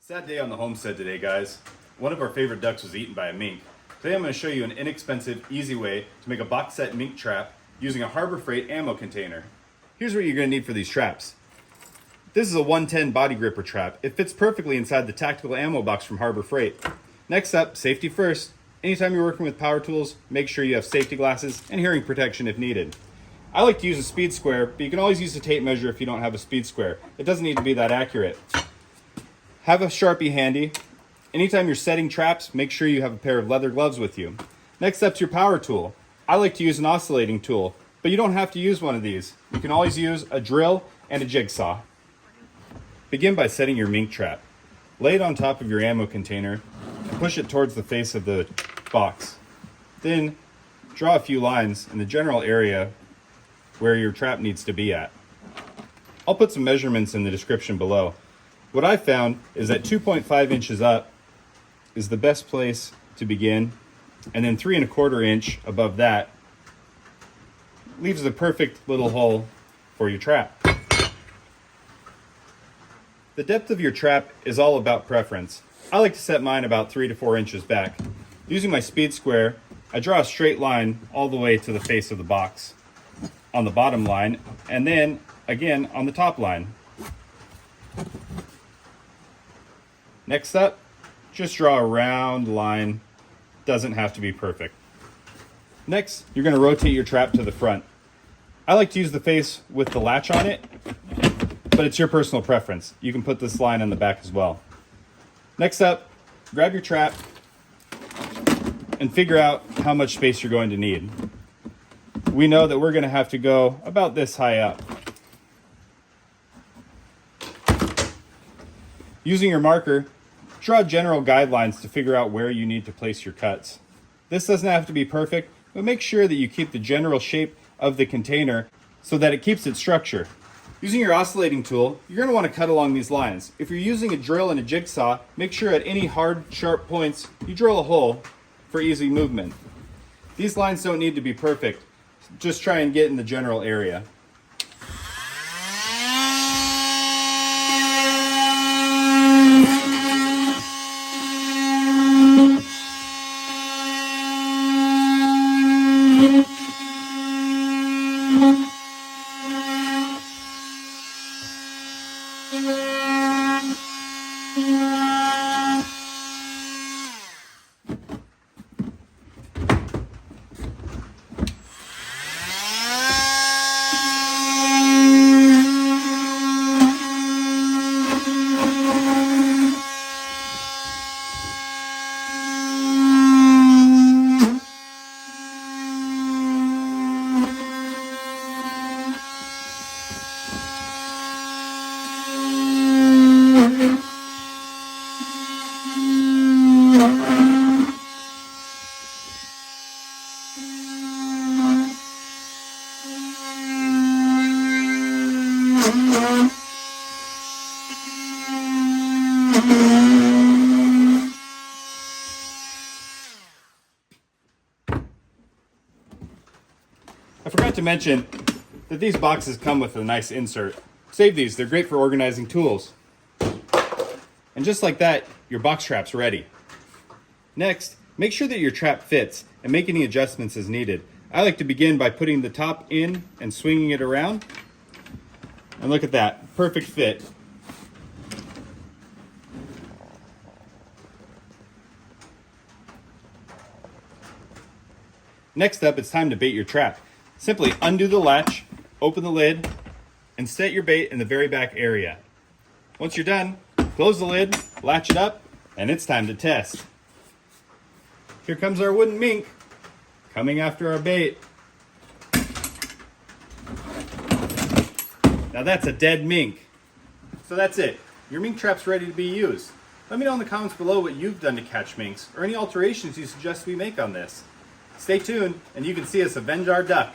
Sad day on the homestead today, guys. One of our favorite ducks was eaten by a mink. Today I'm going to show you an inexpensive, easy way to make a box set mink trap using a Harbor Freight ammo container. Here's what you're going to need for these traps. This is a 110 body gripper trap. It fits perfectly inside the tactical ammo box from Harbor Freight. Next up, safety first. Anytime you're working with power tools, make sure you have safety glasses and hearing protection if needed. I like to use a speed square, but you can always use a tape measure if you don't have a speed square. It doesn't need to be that accurate. Have a Sharpie handy. Anytime you're setting traps, make sure you have a pair of leather gloves with you. Next up's your power tool. I like to use an oscillating tool, but you don't have to use one of these. You can always use a drill and a jigsaw. Begin by setting your mink trap. Lay it on top of your ammo container and push it towards the face of the box. Then draw a few lines in the general area where your trap needs to be at. I'll put some measurements in the description below. What I found is that 2.5 inches up is the best place to begin, and then 3¼ inch above that leaves the perfect little hole for your trap. The depth of your trap is all about preference. I like to set mine about 3 to 4 inches back. Using my speed square, I draw a straight line all the way to the face of the box on the bottom line, and then again on the top line. Next up, just draw a round line. Doesn't have to be perfect. Next, you're going to rotate your trap to the front. I like to use the face with the latch on it, but it's your personal preference. You can put this line on the back as well. Next up, grab your trap and figure out how much space you're going to need. We know that we're going to have to go about this high up. Using your marker, draw general guidelines to figure out where you need to place your cuts. This doesn't have to be perfect, but make sure that you keep the general shape of the container so that it keeps its structure. Using your oscillating tool, you're going to want to cut along these lines. If you're using a drill and a jigsaw, make sure at any hard, sharp points, you drill a hole for easy movement. These lines don't need to be perfect. Just try and get in the general area. I forgot to mention that these boxes come with a nice insert. Save these, they're great for organizing tools. And just like that, your box trap's ready. Next, make sure that your trap fits and make any adjustments as needed. I like to begin by putting the top in and swinging it around. And look at that, perfect fit. Next up, it's time to bait your trap. Simply undo the latch, open the lid, and set your bait in the very back area. Once you're done, close the lid, latch it up, and it's time to test. Here comes our wooden mink, coming after our bait. Now that's a dead mink. So that's it. Your mink trap's ready to be used. Let me know in the comments below what you've done to catch minks, or any alterations you suggest we make on this. Stay tuned, and you can see us avenge our duck.